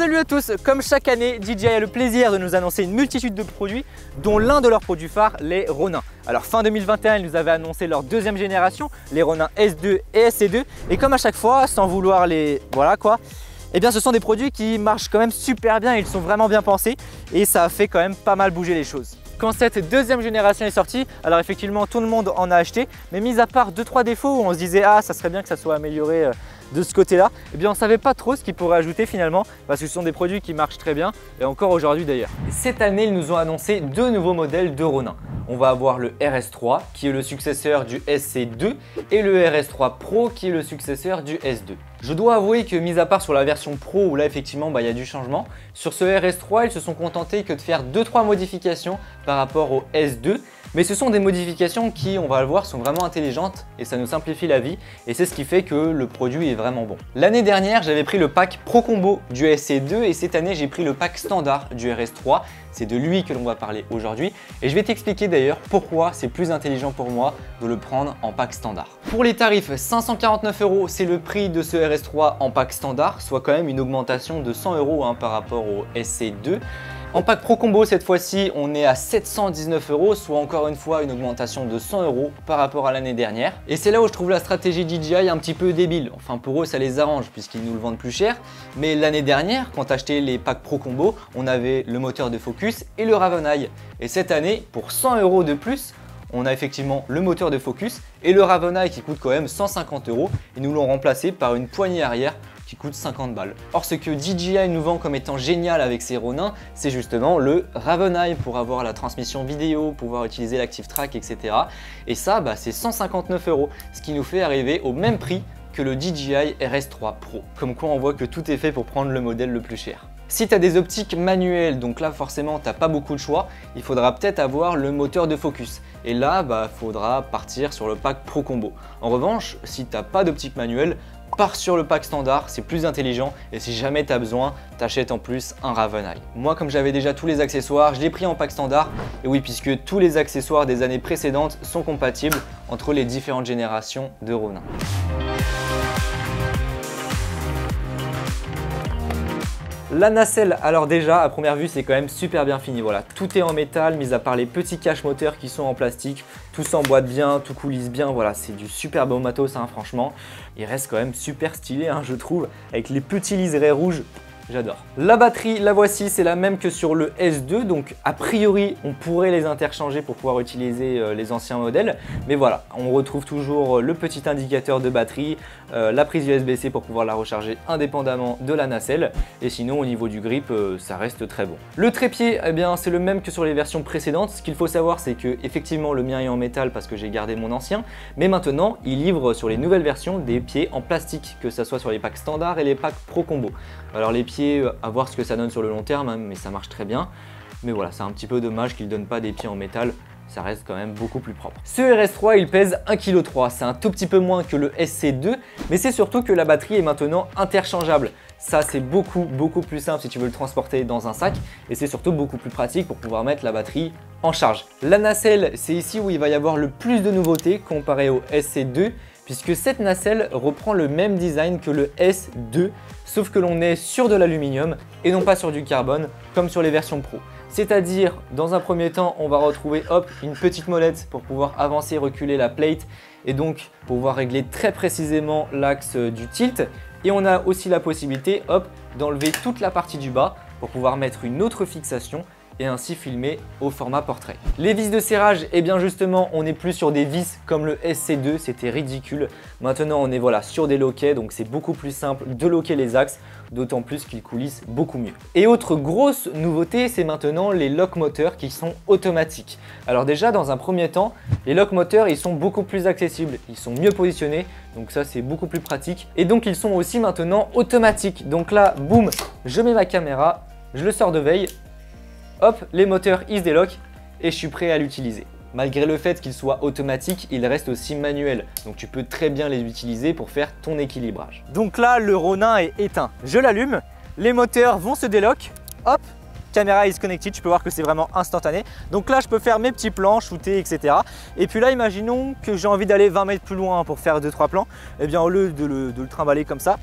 Salut à tous, comme chaque année, DJI a le plaisir de nous annoncer une multitude de produits, dont l'un de leurs produits phares, les Ronin. Alors fin 2021, ils nous avaient annoncé leur deuxième génération, les Ronin S2 et SC2, et comme à chaque fois, sans vouloir les... voilà quoi, eh bien ce sont des produits qui marchent quand même super bien, ils sont vraiment bien pensés, et ça a fait quand même pas mal bouger les choses. Quand cette deuxième génération est sortie, alors effectivement tout le monde en a acheté, mais mis à part 2-3 défauts où on se disait ah ça serait bien que ça soit amélioré de ce côté-là, eh bien on ne savait pas trop ce qu'ils pourraient ajouter finalement parce que ce sont des produits qui marchent très bien et encore aujourd'hui d'ailleurs. Cette année, ils nous ont annoncé deux nouveaux modèles de Ronin. On va avoir le RS3 qui est le successeur du SC2 et le RS3 Pro qui est le successeur du S2. Je dois avouer que mis à part sur la version Pro où là effectivement il y a du changement, sur ce RS3 ils se sont contentés que de faire 2-3 modifications par rapport au S2. Mais ce sont des modifications qui, on va le voir, sont vraiment intelligentes et ça nous simplifie la vie et c'est ce qui fait que le produit est vraiment bon. L'année dernière, j'avais pris le pack Pro Combo du SC2 et cette année, j'ai pris le pack standard du RS3. C'est de lui que l'on va parler aujourd'hui et je vais t'expliquer d'ailleurs pourquoi c'est plus intelligent pour moi de le prendre en pack standard. Pour les tarifs, 549 €, c'est le prix de ce RS3 en pack standard, soit quand même une augmentation de 100 € par rapport au SC2. En pack Pro Combo, cette fois-ci, on est à 719 €, soit encore une fois une augmentation de 100 € par rapport à l'année dernière. Et c'est là où je trouve la stratégie DJI un petit peu débile. Enfin, pour eux, ça les arrange puisqu'ils nous le vendent plus cher. Mais l'année dernière, quand tu achetais les packs Pro Combo, on avait le moteur de focus et le Raven. Et cette année, pour 100 € de plus, on a effectivement le moteur de focus et le Raven qui coûte quand même 150 €. Ils nous l'ont remplacé par une poignée arrière qui coûte 50 balles. Or ce que DJI nous vend comme étant génial avec ces Ronin, c'est justement le Raven pour avoir la transmission vidéo, pouvoir utiliser l'Active Track, etc. Et ça, c'est 159 €, ce qui nous fait arriver au même prix que le DJI RS3 Pro. Comme quoi on voit que tout est fait pour prendre le modèle le plus cher. Si tu as des optiques manuelles, donc là forcément tu n'as pas beaucoup de choix, il faudra peut-être avoir le moteur de focus. Et là, il faudra partir sur le pack Pro Combo. En revanche, si tu n'as pas d'optique manuelle, pars sur le pack standard, c'est plus intelligent et si jamais tu as besoin, t'achètes en plus un Raven. Moi, comme j'avais déjà tous les accessoires, je l'ai pris en pack standard et oui, puisque tous les accessoires des années précédentes sont compatibles entre les différentes générations de Ronin. La nacelle, alors déjà à première vue c'est quand même super bien fini, voilà, tout est en métal, mis à part les petits caches moteurs qui sont en plastique, tout s'emboîte bien, tout coulisse bien, voilà, c'est du super beau matos franchement. Il reste quand même super stylé je trouve, avec les petits liserés rouges. J'adore. La batterie, la voici, c'est la même que sur le S2, donc a priori on pourrait les interchanger pour pouvoir utiliser les anciens modèles. Mais voilà, on retrouve toujours le petit indicateur de batterie, la prise USB-C pour pouvoir la recharger indépendamment de la nacelle. Et sinon au niveau du grip, ça reste très bon. Le trépied, eh bien c'est le même que sur les versions précédentes. Ce qu'il faut savoir, c'est que effectivement le mien est en métal parce que j'ai gardé mon ancien. Mais maintenant, il livre sur les nouvelles versions des pieds en plastique, que ce soit sur les packs standards et les packs Pro Combo. Alors les pieds, à voir ce que ça donne sur le long terme, mais ça marche très bien. Mais voilà, c'est un petit peu dommage qu'ils ne donnent pas des pieds en métal, ça reste quand même beaucoup plus propre. Ce RS3, il pèse 1,3 kg, c'est un tout petit peu moins que le SC2, mais c'est surtout que la batterie est maintenant interchangeable. Ça, c'est beaucoup plus simple si tu veux le transporter dans un sac et c'est surtout beaucoup plus pratique pour pouvoir mettre la batterie en charge. La nacelle, c'est ici où il va y avoir le plus de nouveautés comparé au SC2, puisque cette nacelle reprend le même design que le S2, sauf que l'on est sur de l'aluminium et non pas sur du carbone comme sur les versions Pro. C'est-à-dire, dans un premier temps, on va retrouver une petite molette pour pouvoir avancer et reculer la plate et donc pouvoir régler très précisément l'axe du tilt. Et on a aussi la possibilité d'enlever toute la partie du bas pour pouvoir mettre une autre fixation et ainsi filmer au format portrait. Les vis de serrage, eh bien justement, on n'est plus sur des vis comme le SC2, c'était ridicule. Maintenant, on est sur des loquets, donc c'est beaucoup plus simple de loquer les axes, d'autant plus qu'ils coulissent beaucoup mieux. Et autre grosse nouveauté, c'est maintenant les lock moteurs qui sont automatiques. Alors déjà, dans un premier temps, les lock moteurs, ils sont beaucoup plus accessibles, ils sont mieux positionnés, donc ça c'est beaucoup plus pratique. Et donc ils sont aussi maintenant automatiques. Donc là, boum, je mets ma caméra, je le sors de veille, les moteurs ils se déloquent et je suis prêt à l'utiliser. Malgré le fait qu'il soit automatique, il reste aussi manuel. Donc tu peux très bien les utiliser pour faire ton équilibrage. Donc là, le Ronin est éteint. Je l'allume, les moteurs vont se déloquer. Caméra is connected, tu peux voir que c'est vraiment instantané. Donc là, je peux faire mes petits plans, shooter, etc. Et puis là, imaginons que j'ai envie d'aller 20 mètres plus loin pour faire 2-3 plans. Et bien au lieu de le trimballer comme ça,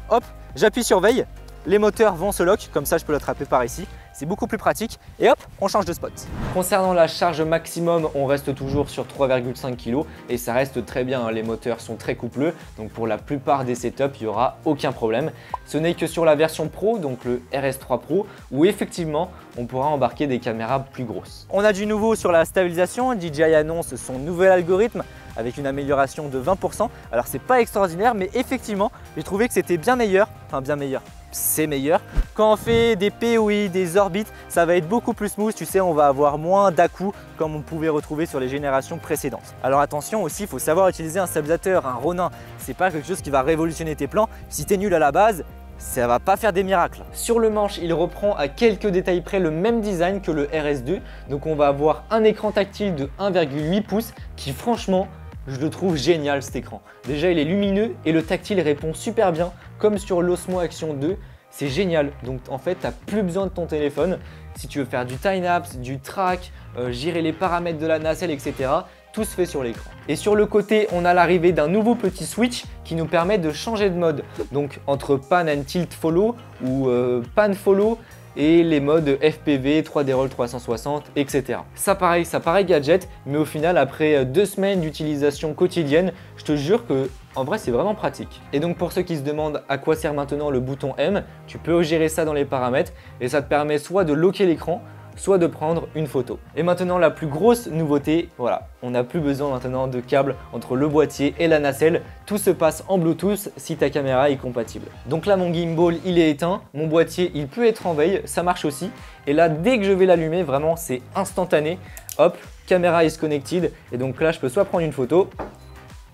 j'appuie sur veille. les moteurs vont se lock, comme ça je peux l'attraper par ici. C'est beaucoup plus pratique et hop, on change de spot. Concernant la charge maximum, on reste toujours sur 3,5 kg et ça reste très bien, hein. Les moteurs sont très coupleux, donc pour la plupart des setups, il n'y aura aucun problème. Ce n'est que sur la version Pro, donc le RS3 Pro, où effectivement, on pourra embarquer des caméras plus grosses. On a du nouveau sur la stabilisation. DJI annonce son nouvel algorithme avec une amélioration de 20%. Alors c'est pas extraordinaire, mais effectivement, j'ai trouvé que c'était bien meilleur, enfin bien meilleur. C'est meilleur. Quand on fait des POI, des orbites, ça va être beaucoup plus smooth. Tu sais, on va avoir moins d'à-coups comme on pouvait retrouver sur les générations précédentes. Alors attention aussi, il faut savoir utiliser un stabilisateur, un Ronin. C'est pas quelque chose qui va révolutionner tes plans. Si tu es nul à la base, ça va pas faire des miracles. Sur le manche, il reprend à quelques détails près le même design que le RS2. Donc on va avoir un écran tactile de 1,8 pouces qui franchement, je le trouve génial cet écran. Déjà il est lumineux et le tactile répond super bien comme sur l'Osmo Action 2. C'est génial, donc en fait tu n'as plus besoin de ton téléphone. Si tu veux faire du time-lapse, du track, gérer les paramètres de la nacelle, etc. Tout se fait sur l'écran. Et sur le côté, on a l'arrivée d'un nouveau petit switch qui nous permet de changer de mode. Donc entre pan and tilt follow ou pan follow et les modes FPV, 3D Roll 360, etc. Ça paraît gadget, mais au final, après 2 semaines d'utilisation quotidienne, je te jure que en vrai, c'est vraiment pratique. Et donc pour ceux qui se demandent à quoi sert maintenant le bouton M, tu peux gérer ça dans les paramètres et ça te permet soit de locker l'écran, soit de prendre une photo. Et maintenant la plus grosse nouveauté, voilà, on n'a plus besoin maintenant de câble entre le boîtier et la nacelle, tout se passe en Bluetooth si ta caméra est compatible. Donc là mon gimbal il est éteint, mon boîtier il peut être en veille, ça marche aussi. Et là dès que je vais l'allumer, vraiment c'est instantané, hop, caméra is connected et donc là je peux soit prendre une photo,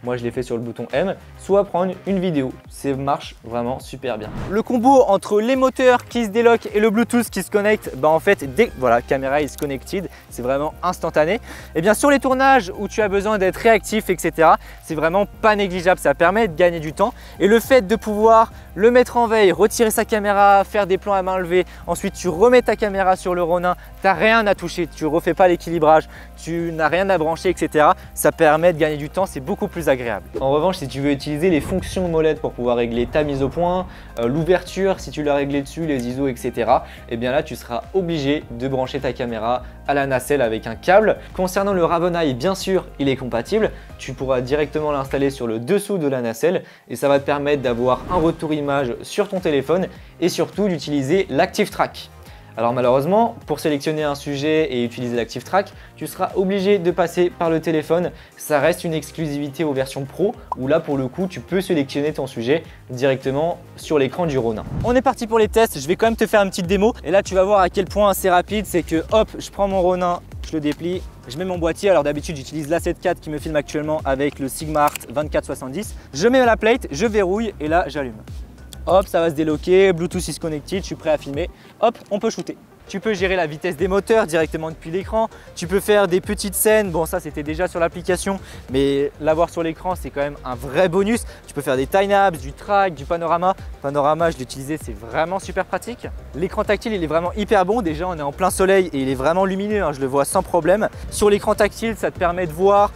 moi je l'ai fait sur le bouton M, soit prendre une vidéo. Ça marche vraiment super bien. Le combo entre les moteurs qui se déloquent et le Bluetooth qui se connecte, bah en fait, voilà, caméra is connected, c'est vraiment instantané. Et bien sur les tournages où tu as besoin d'être réactif, etc., c'est vraiment pas négligeable, ça permet de gagner du temps. Et le fait de pouvoir le mettre en veille, retirer sa caméra, faire des plans à main levée, ensuite tu remets ta caméra sur le Ronin, tu n'as rien à toucher, tu refais pas l'équilibrage, tu n'as rien à brancher, etc. Ça permet de gagner du temps, c'est beaucoup plus agréable. En revanche, si tu veux utiliser les fonctions molette pour pouvoir régler ta mise au point, l'ouverture, si tu l'as réglé dessus, les ISO, etc., et bien là, tu seras obligé de brancher ta caméra à la nacelle avec un câble. Concernant le Raveneye, bien sûr, il est compatible. Tu pourras directement l'installer sur le dessous de la nacelle et ça va te permettre d'avoir un retour image sur ton téléphone et surtout d'utiliser l'Active Track. Alors malheureusement, pour sélectionner un sujet et utiliser l'Active Track, tu seras obligé de passer par le téléphone. Ça reste une exclusivité aux versions Pro où là pour le coup, tu peux sélectionner ton sujet directement sur l'écran du Ronin. On est parti pour les tests, je vais quand même te faire une petite démo et là tu vas voir à quel point c'est rapide. C'est que hop, je prends mon Ronin, je le déplie, je mets mon boîtier. Alors d'habitude j'utilise l'A7 IV qui me filme actuellement avec le Sigma Art 2470. Je mets la plate, je verrouille et là j'allume. Hop, ça va se déloquer, Bluetooth is connected, je suis prêt à filmer. Hop, on peut shooter. Tu peux gérer la vitesse des moteurs directement depuis l'écran. Tu peux faire des petites scènes. Bon, ça c'était déjà sur l'application, mais l'avoir sur l'écran c'est quand même un vrai bonus. Tu peux faire des time-lapse, du track, du panorama. Panorama, je l'ai utilisé, c'est vraiment super pratique. L'écran tactile, il est vraiment hyper bon. Déjà, on est en plein soleil et il est vraiment lumineux, hein, je le vois sans problème. Sur l'écran tactile, ça te permet de voir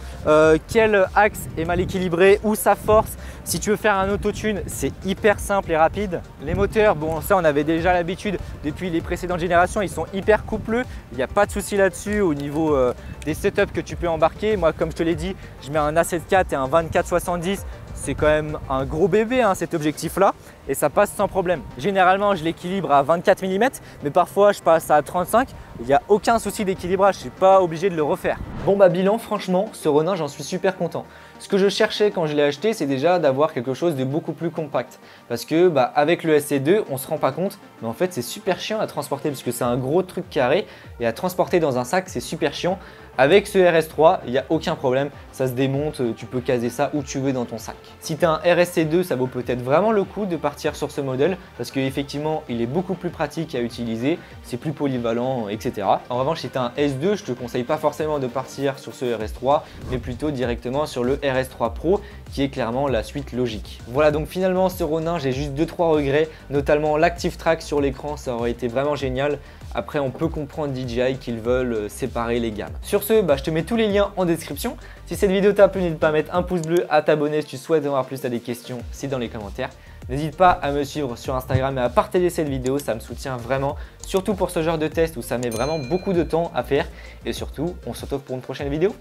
quel axe est mal équilibré, où ça force. Si tu veux faire un autotune, c'est hyper simple et rapide. Les moteurs, bon ça on avait déjà l'habitude depuis les précédentes générations, ils sont hyper coupleux. Il n'y a pas de souci là-dessus au niveau des setups que tu peux embarquer. Moi comme je te l'ai dit, je mets un A7 IV et un 2470. C'est quand même un gros bébé hein, cet objectif là et ça passe sans problème. Généralement je l'équilibre à 24 mm mais parfois je passe à 35. Il n'y a aucun souci d'équilibrage, je ne suis pas obligé de le refaire. Bon bah bilan, franchement ce Ronin j'en suis super content. Ce que je cherchais quand je l'ai acheté, c'est déjà d'avoir quelque chose de beaucoup plus compact. Parce que bah, avec le SC2, on ne se rend pas compte, mais en fait c'est super chiant à transporter parce que c'est un gros truc carré et à transporter dans un sac c'est super chiant. Avec ce RS3, il n'y a aucun problème, ça se démonte, tu peux caser ça où tu veux dans ton sac. Si tu as un RSC2, ça vaut peut-être vraiment le coup de partir sur ce modèle parce qu'effectivement, il est beaucoup plus pratique à utiliser, c'est plus polyvalent, etc. En revanche, si tu as un S2, je ne te conseille pas forcément de partir sur ce RS3, mais plutôt directement sur le RS3 Pro qui est clairement la suite logique. Voilà donc finalement ce Ronin, j'ai juste 2-3 regrets, notamment l'Active Track sur l'écran, ça aurait été vraiment génial Après, on peut comprendre DJI qu'ils veulent séparer les gammes. Sur ce, je te mets tous les liens en description. Si cette vidéo t'a plu, n'hésite pas à mettre un pouce bleu, à t'abonner si tu souhaites en voir plus, tu as des questions, c'est dans les commentaires. N'hésite pas à me suivre sur Instagram et à partager cette vidéo, ça me soutient vraiment, surtout pour ce genre de test où ça met vraiment beaucoup de temps à faire. Et surtout, on se retrouve pour une prochaine vidéo.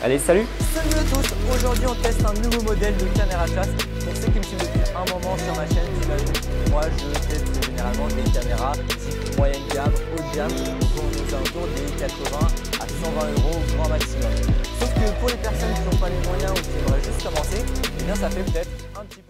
Allez, salut! Salut à tous! Aujourd'hui, on teste un nouveau modèle de caméra chasse. Pour ceux qui me suivent depuis un moment sur ma chaîne, moi je teste généralement des caméras type moyenne gamme, haut de gamme, aux alentours des 80 à 120 € au grand maximum. Sauf que pour les personnes qui n'ont pas les moyens ou qui aimeraient juste commencer, eh bien ça fait peut-être un petit peu